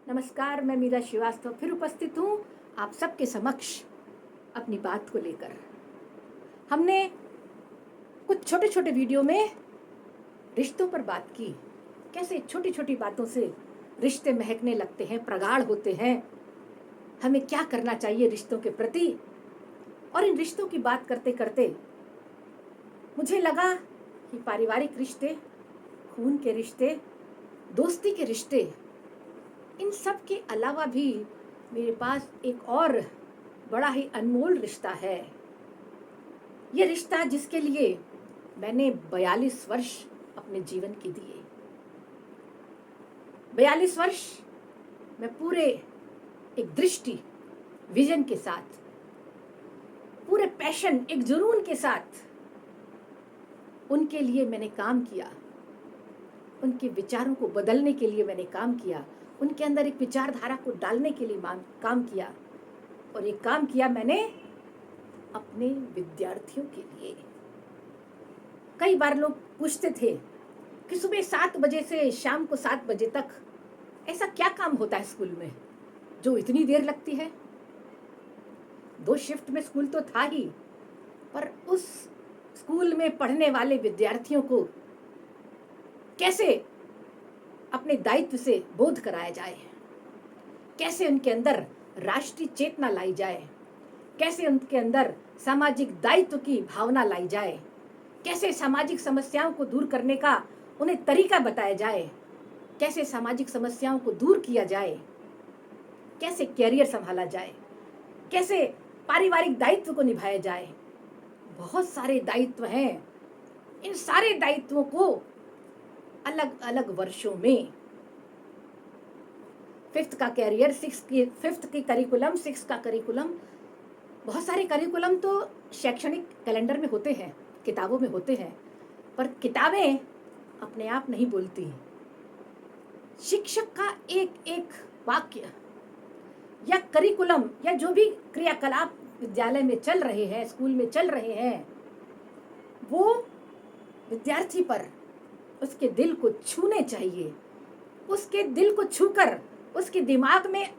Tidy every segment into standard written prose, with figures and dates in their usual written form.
नमस्कार, मैं मीरा श्रीवास्तव फिर उपस्थित हूँ आप सबके समक्ष अपनी बात को लेकर। हमने कुछ छोटे छोटे वीडियो में रिश्तों पर बात की, कैसे छोटी छोटी बातों से रिश्ते महकने लगते हैं, प्रगाढ़ होते हैं, हमें क्या करना चाहिए रिश्तों के प्रति। और इन रिश्तों की बात करते करते मुझे लगा कि पारिवारिक रिश्ते, खून के रिश्ते, दोस्ती के रिश्ते, इन सब के अलावा भी मेरे पास एक और बड़ा ही अनमोल रिश्ता है। ये रिश्ता जिसके लिए मैंने 42 वर्ष अपने जीवन के दिए। 42 वर्ष मैं पूरे एक दृष्टि, विजन के साथ, पूरे पैशन, एक जुनून के साथ उनके लिए मैंने काम किया। उनके विचारों को बदलने के लिए मैंने काम किया, उनके अंदर एक विचारधारा को डालने के लिए काम किया। और ये काम किया मैंने अपने विद्यार्थियों के लिए। कई बार लोग पूछते थे कि सुबह 7 बजे से शाम को 7 बजे तक ऐसा क्या काम होता है स्कूल में जो इतनी देर लगती है। 2 शिफ्ट में स्कूल तो था ही, पर उस स्कूल में पढ़ने वाले विद्यार्थियों को कैसे अपने दायित्व से बोध कराया जाए, कैसे उनके अंदर राष्ट्रीय चेतना लाई जाए, कैसे उनके अंदर सामाजिक दायित्व की भावना लाई जाए, कैसे सामाजिक समस्याओं को दूर करने का उन्हें तरीका बताया जाए, कैसे सामाजिक समस्याओं को दूर किया जाए, कैसे कैरियर संभाला जाए, कैसे पारिवारिक दायित्व को निभाया जाए। बहुत सारे दायित्व हैं। इन सारे दायित्वों को अलग अलग वर्षों में, 5th का कैरियर, 5th की करिकुलम, 6th का करिकुलम, बहुत सारे करिकुलम तो शैक्षणिक कैलेंडर में होते हैं, किताबों में होते हैं, पर किताबें अपने आप नहीं बोलती। शिक्षक का एक एक वाक्य या करिकुलम या जो भी क्रियाकलाप विद्यालय में चल रहे हैं, स्कूल में चल रहे हैं, वो विद्यार्थी पर उसके दिल को छूने चाहिए। उसके दिल को छूकर, उसके दिमाग में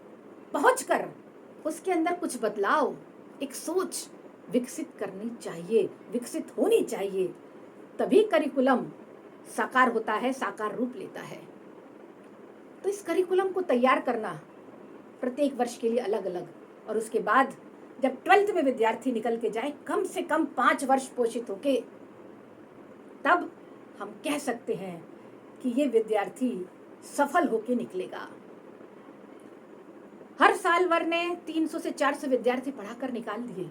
पहुंचकर उसके अंदर कुछ बदलाव, एक सोच विकसित करनी चाहिए, विकसित होनी चाहिए। तभी करिकुलम साकार होता है, साकार रूप लेता है। तो इस करिकुलम को तैयार करना प्रत्येक वर्ष के लिए अलग अलग, और उसके बाद जब 12th में विद्यार्थी निकल के जाए, कम से कम 5 वर्ष पोषित होके, तब हम कह सकते हैं कि ये विद्यार्थी सफल होके निकलेगा। हर साल वर ने 300 से 400 विद्यार्थी पढ़ाकर निकाल दिए।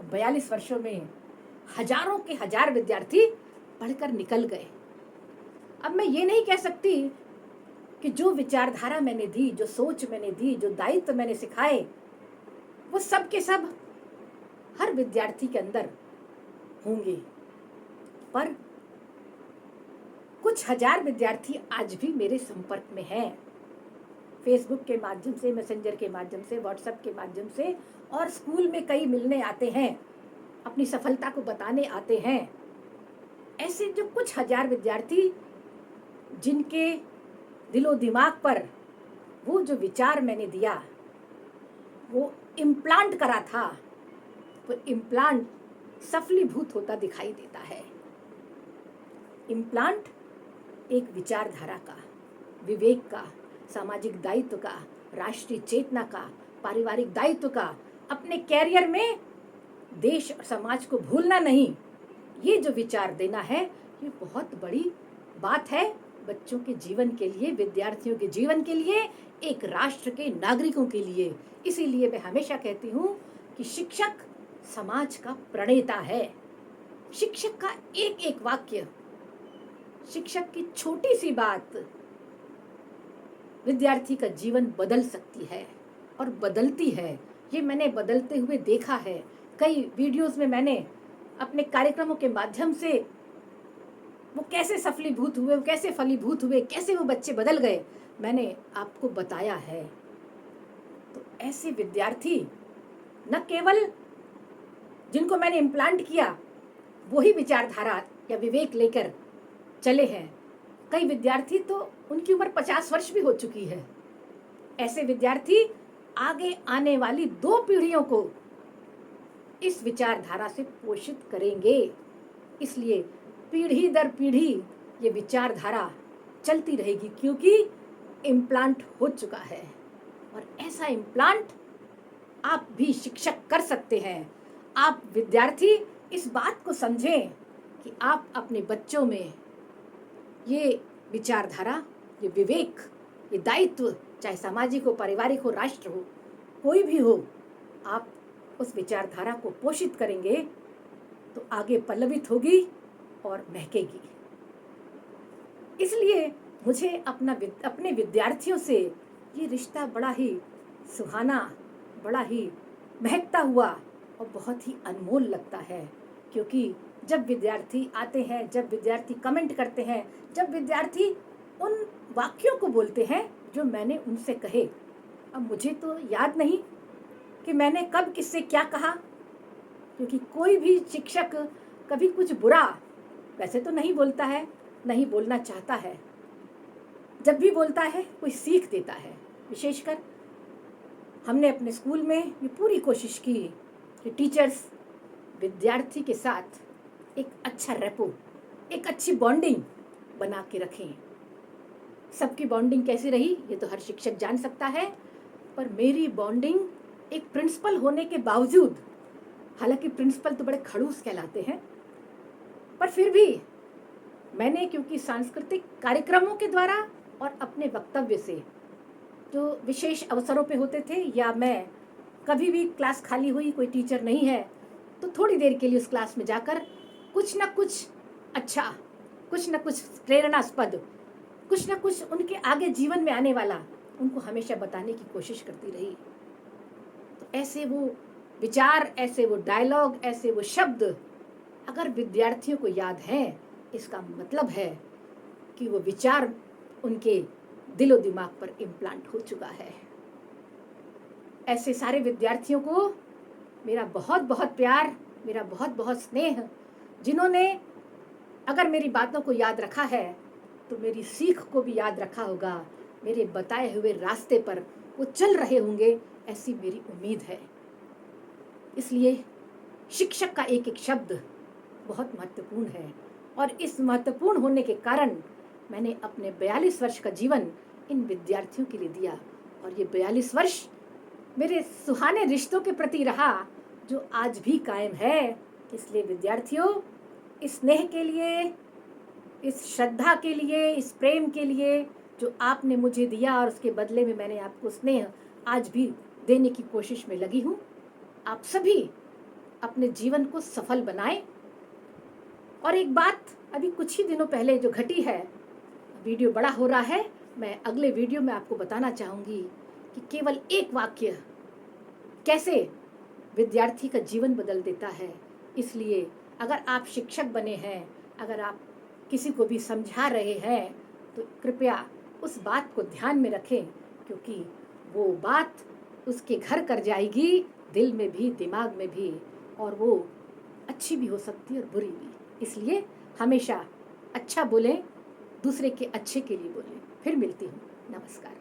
42 वर्षों में हजारों के हजार विद्यार्थी पढ़कर निकल गए। अब मैं ये नहीं कह सकती कि जो विचारधारा मैंने दी, जो सोच मैंने दी, जो दायित्व मैंने सिखाए, वो सब के सब हर विद्यार्थी के अंदर होंगे, पर कुछ हजार विद्यार्थी आज भी मेरे संपर्क में हैं। फेसबुक के माध्यम से, मैसेंजर के माध्यम से, व्हाट्सएप के माध्यम से, और स्कूल में कई मिलने आते हैं, अपनी सफलता को बताने आते हैं। ऐसे जो कुछ हजार विद्यार्थी जिनके दिलो दिमाग पर वो जो विचार मैंने दिया, वो इम्प्लांट करा था, वो इम्प्लांट सफलीभूत होता दिखाई देता है। इम्प्लांट एक विचारधारा का, विवेक का, सामाजिक दायित्व का, राष्ट्रीय चेतना का, पारिवारिक दायित्व का, अपने कैरियर में देश और समाज को भूलना नहीं, ये जो विचार देना है, ये बहुत बड़ी बात है बच्चों के जीवन के लिए, विद्यार्थियों के जीवन के लिए, एक राष्ट्र के नागरिकों के लिए। इसीलिए मैं हमेशा कहती हूँ कि शिक्षक समाज का प्रणेता है। शिक्षक का एक एक वाक्य, शिक्षक की छोटी सी बात विद्यार्थी का जीवन बदल सकती है, और बदलती है। ये मैंने बदलते हुए देखा है। कई वीडियोस में मैंने अपने कार्यक्रमों के माध्यम से वो कैसे सफलीभूत हुए, वो कैसे फलीभूत हुए, कैसे वो बच्चे बदल गए, मैंने आपको बताया है। तो ऐसे विद्यार्थी न केवल जिनको मैंने इम्प्लांट किया वही विचारधारा या विवेक लेकर चले हैं, कई विद्यार्थी तो उनकी उम्र 50 वर्ष भी हो चुकी है, ऐसे विद्यार्थी आगे आने वाली 2 पीढ़ियों को इस विचारधारा से पोषित करेंगे। इसलिए पीढ़ी दर पीढ़ी ये विचारधारा चलती रहेगी, क्योंकि इम्प्लांट हो चुका है। और ऐसा इम्प्लांट आप भी शिक्षक कर सकते हैं। आप विद्यार्थी इस बात को समझें कि आप अपने बच्चों में ये विचारधारा, ये विवेक, ये दायित्व, चाहे सामाजिक हो, पारिवारिक हो, राष्ट्र हो, कोई भी हो, आप उस विचारधारा को पोषित करेंगे तो आगे पल्लवित होगी और महकेगी। इसलिए मुझे अपने विद्यार्थियों से ये रिश्ता बड़ा ही सुहाना, बड़ा ही महकता हुआ और बहुत ही अनमोल लगता है। क्योंकि जब विद्यार्थी आते हैं, जब विद्यार्थी कमेंट करते हैं, जब विद्यार्थी उन वाक्यों को बोलते हैं जो मैंने उनसे कहे। अब मुझे तो याद नहीं कि मैंने कब किससे क्या कहा, क्योंकि कोई भी शिक्षक कभी कुछ बुरा वैसे तो नहीं बोलता है, नहीं बोलना चाहता है। जब भी बोलता है कोई सीख देता है। विशेषकर हमने अपने स्कूल में ये पूरी कोशिश की कि टीचर्स विद्यार्थी के साथ एक अच्छा रेपो, एक अच्छी बॉन्डिंग बना के रखें। सबकी बॉन्डिंग कैसी रही ये तो हर शिक्षक जान सकता है, पर मेरी बॉन्डिंग एक प्रिंसिपल होने के बावजूद, हालांकि प्रिंसिपल तो बड़े खड़ूस कहलाते हैं, पर फिर भी मैंने, क्योंकि सांस्कृतिक कार्यक्रमों के द्वारा और अपने वक्तव्य से जो विशेष अवसरों पे होते थे, या मैं कभी भी क्लास खाली हुई, कोई टीचर नहीं है, तो थोड़ी देर के लिए उस क्लास में जाकर कुछ ना कुछ अच्छा, कुछ ना कुछ प्रेरणास्पद, कुछ ना कुछ उनके आगे जीवन में आने वाला उनको हमेशा बताने की कोशिश करती रही। तो ऐसे वो विचार, ऐसे वो डायलॉग, ऐसे वो शब्द अगर विद्यार्थियों को याद हैं, इसका मतलब है कि वो विचार उनके दिलो दिमाग पर इम्प्लांट हो चुका है। ऐसे सारे विद्यार्थियों को मेरा बहुत बहुत प्यार, मेरा बहुत बहुत स्नेह। जिन्होंने अगर मेरी बातों को याद रखा है तो मेरी सीख को भी याद रखा होगा, मेरे बताए हुए रास्ते पर वो चल रहे होंगे, ऐसी मेरी उम्मीद है। इसलिए शिक्षक का एक एक शब्द बहुत महत्वपूर्ण है, और इस महत्वपूर्ण होने के कारण मैंने अपने 42 वर्ष का जीवन इन विद्यार्थियों के लिए दिया। और ये 42 वर्ष मेरे सुहाने रिश्तों के प्रति रहा, जो आज भी कायम है। इसलिए विद्यार्थियों, इस स्नेह के लिए, इस श्रद्धा के लिए, इस प्रेम के लिए जो आपने मुझे दिया, और उसके बदले में मैंने आपको स्नेह आज भी देने की कोशिश में लगी हूँ। आप सभी अपने जीवन को सफल बनाएं। और एक बात अभी कुछ ही दिनों पहले जो घटी है, वीडियो बड़ा हो रहा है, मैं अगले वीडियो में आपको बताना चाहूँगी कि केवल एक वाक्य कैसे विद्यार्थी का जीवन बदल देता है। इसलिए अगर आप शिक्षक बने हैं, अगर आप किसी को भी समझा रहे हैं, तो कृपया उस बात को ध्यान में रखें, क्योंकि वो बात उसके घर कर जाएगी, दिल में भी, दिमाग में भी, और वो अच्छी भी हो सकती है और बुरी भी। इसलिए हमेशा अच्छा बोलें, दूसरे के अच्छे के लिए बोलें। फिर मिलती हूँ। नमस्कार।